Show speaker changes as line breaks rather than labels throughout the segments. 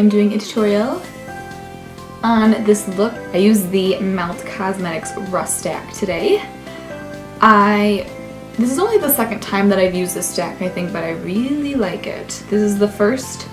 I'm doing a tutorial on this look. I used the Melt Cosmetics Rust Stack today. This is only the second time that I've used this stack, I think, but I really like it. This is the first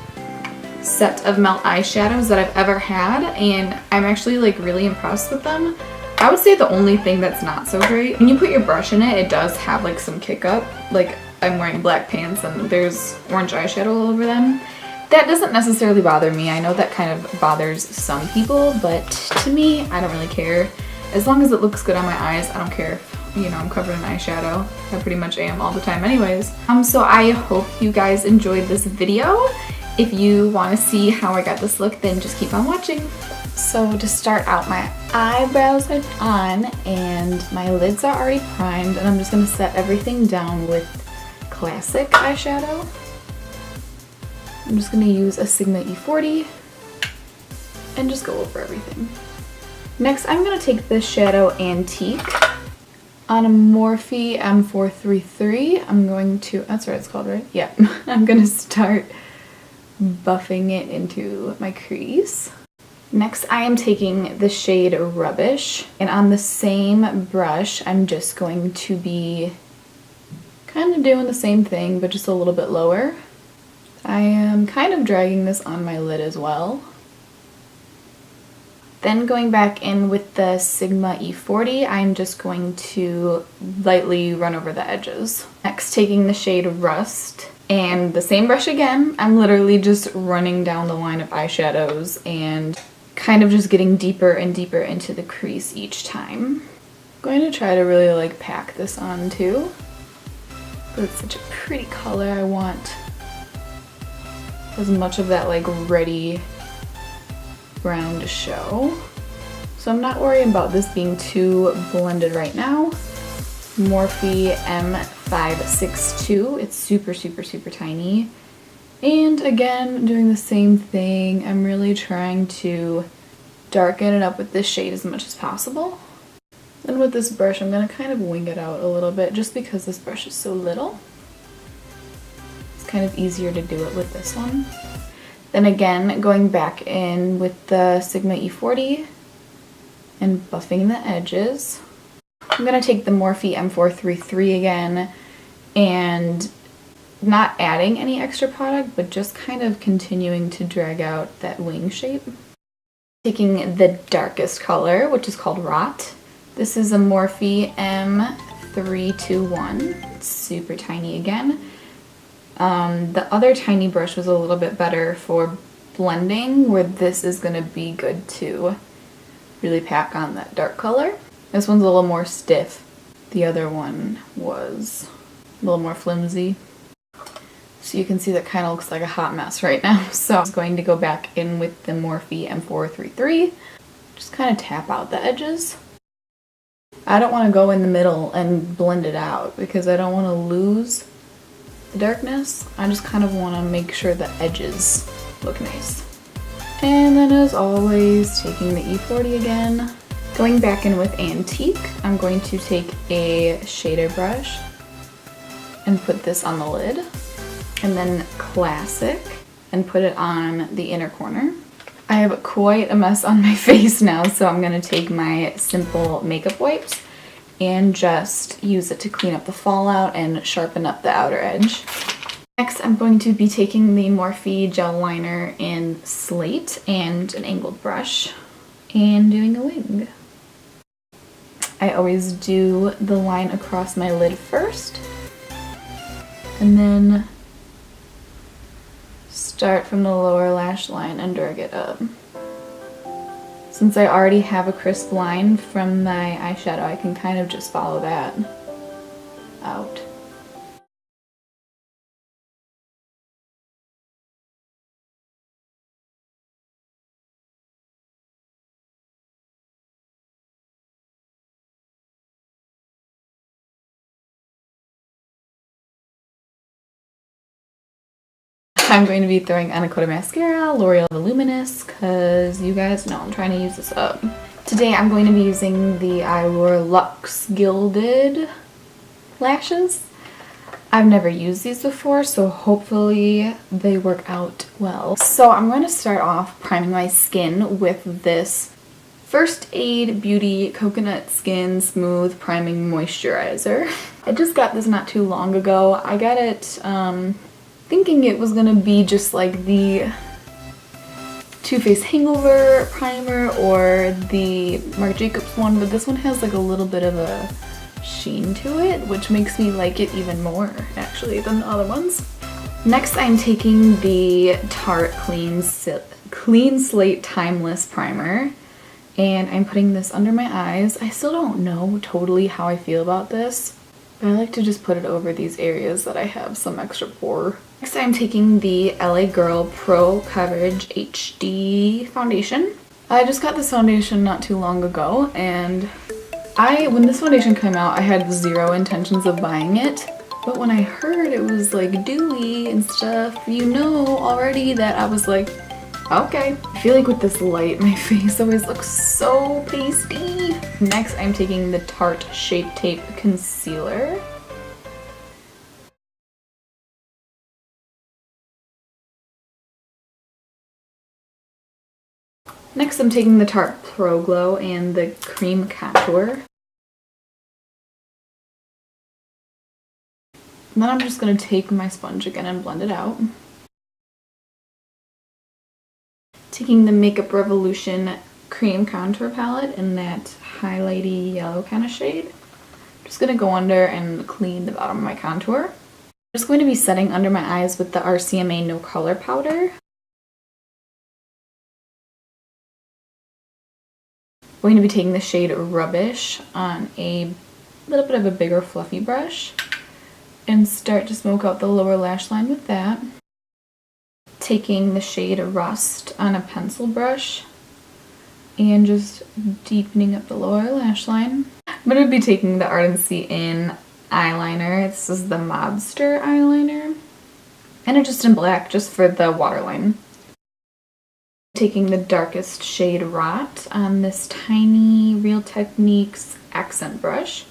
set of Melt eyeshadows that I've ever had, and I'm actually like really impressed with them. I would say the only thing that's not so great, when you put your brush in it, it does have like some kick up. Like I'm wearing black pants and there's orange eyeshadow all over them. That doesn't necessarily bother me. I know that kind of bothers some people, but to me, I don't really care. As long as it looks good on my eyes, I don't care if, you know, I'm covered in eyeshadow. I pretty much am all the time anyways. So I hope you guys enjoyed this video. If you want to see how I got this look, then just keep on watching. So to start out, my eyebrows are on and my lids are already primed, and I'm just going to set everything down with classic eyeshadow. I'm just going to use a Sigma E40 and just go over everything. Next, I'm going to take this shadow Antique on a Morphe M433. I'm going to, that's what it's called, right? Yeah. I'm going to start buffing it into my crease. Next, I am taking the shade Rubbish, and on the same brush, I'm just going to be kind of doing the same thing, but just a little bit lower. I am kind of dragging this on my lid as well. Then going back in with the Sigma E40, I'm just going to lightly run over the edges. Next, taking the shade Rust, and the same brush again, I'm literally just running down the line of eyeshadows and kind of just getting deeper and deeper into the crease each time. I'm going to try to really like pack this on too, but it's such a pretty color. I want as much of that like ready brown to show. So I'm not worrying about this being too blended right now. Morphe M562, it's super, super, super tiny. And again, doing the same thing, I'm really trying to darken it up with this shade as much as possible. And with this brush, I'm going to kind of wing it out a little bit just because this brush is so little. It's kind of easier to do it with this one. Then again, going back in with the Sigma E40 and buffing the edges. I'm going to take the Morphe M433 again and not adding any extra product, but just kind of continuing to drag out that wing shape. Taking the darkest color, which is called Rot. This is a Morphe M321. It's super tiny again. The other tiny brush was a little bit better for blending, where this is going to be good to really pack on that dark color. This one's a little more stiff. The other one was a little more flimsy. So you can see that kind of looks like a hot mess right now. So I'm going to go back in with the Morphe M433. Just kind of tap out the edges. I don't want to go in the middle and blend it out because I don't want to lose the darkness. I just kind of want to make sure the edges look nice. And then as always, taking the E40 again. Going back in with Antique, I'm going to take a shader brush and put this on the lid. And then Classic and put it on the inner corner. I have quite a mess on my face now, so I'm going to take my simple makeup wipes and just use it to clean up the fallout and sharpen up the outer edge. Next, I'm going to be taking the Morphe Gel Liner in Slate and an angled brush and doing a wing. I always do the line across my lid first and then start from the lower lash line and drag it up. Since I already have a crisp line from my eyeshadow, I can kind of just follow that out. I'm going to be throwing on a coat of mascara, L'Oreal Voluminous, because you guys know I'm trying to use this up. Today I'm going to be using the Eyelure Luxe Gilded lashes. I've never used these before, so hopefully they work out well. So I'm going to start off priming my skin with this First Aid Beauty Coconut Skin Smooth Priming Moisturizer. I just got this not too long ago. I got it thinking it was gonna be just like the Too Faced Hangover Primer or the Marc Jacobs one, but this one has like a little bit of a sheen to it, which makes me like it even more actually than the other ones. Next, I'm taking the Tarte Clean Slate Timeless Primer, and I'm putting this under my eyes. I still don't know totally how I feel about this, but I like to just put it over these areas that I have some extra pore. Next, I'm taking the LA Girl Pro Coverage HD Foundation. I just got this foundation not too long ago, and when this foundation came out, I had zero intentions of buying it. But when I heard it was like dewy and stuff, you know already that I was like, okay. I feel like with this light, my face always looks so pasty. Next, I'm taking the Tarte Shape Tape Concealer. Next, I'm taking the Tarte Pro Glow and the Cream Contour. And then I'm just going to take my sponge again and blend it out. Taking the Makeup Revolution Cream Contour Palette in that highlighty yellow kind of shade. I'm just going to go under and clean the bottom of my contour. I'm just going to be setting under my eyes with the RCMA No Color Powder. I'm going to be taking the shade Rubbish on a little bit of a bigger fluffy brush and start to smoke out the lower lash line with that. Taking the shade Rust on a pencil brush and just deepening up the lower lash line. I'm going to be taking the Ardency in eyeliner. This is the Mobster eyeliner. And it's just in black, just for the waterline. Taking the darkest shade Rot on this tiny Real Techniques accent brush,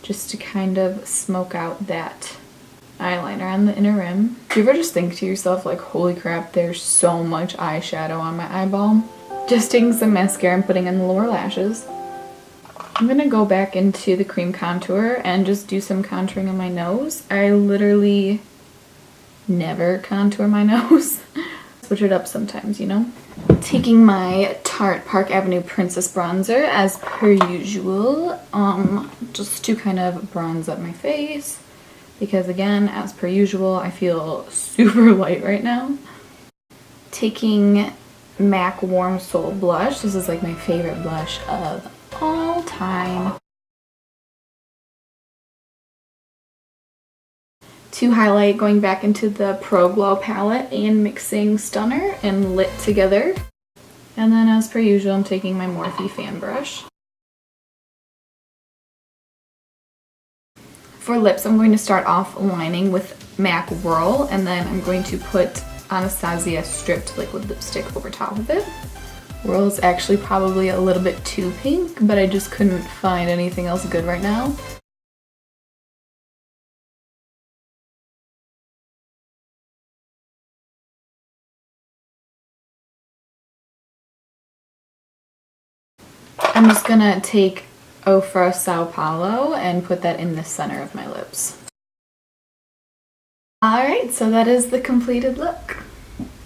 just to kind of smoke out that eyeliner on the inner rim. Do you ever just think to yourself like, holy crap, there's so much eyeshadow on my eyeball? Just taking some mascara and putting in the lower lashes. I'm gonna go back into the cream contour and just do some contouring on my nose. I literally never contour my nose. Switch it up sometimes, you know? Taking my Tarte Park Avenue Princess Bronzer as per usual, just to kind of bronze up my face. Because again, as per usual, I feel super light right now. Taking MAC Warm Soul Blush. This is like my favorite blush of all time. To highlight, going back into the Pro Glow palette and mixing Stunner and Lit together. And then as per usual, I'm taking my Morphe fan brush. For lips, I'm going to start off lining with MAC Whirl, and then I'm going to put Anastasia Stripped Liquid Lipstick over top of it. Whirl is actually probably a little bit too pink, but I just couldn't find anything else good right now. I'm just gonna take Ofra Sao Paulo and put that in the center of my lips. Alright, so that is the completed look.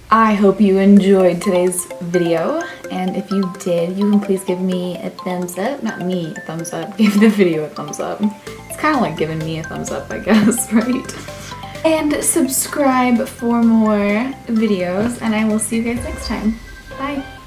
I hope you enjoyed today's video, and if you did, you can please give me a thumbs up. Not me a thumbs up, give the video a thumbs up. It's kind of like giving me a thumbs up, I guess, right? And subscribe for more videos, and I will see you guys next time. Bye!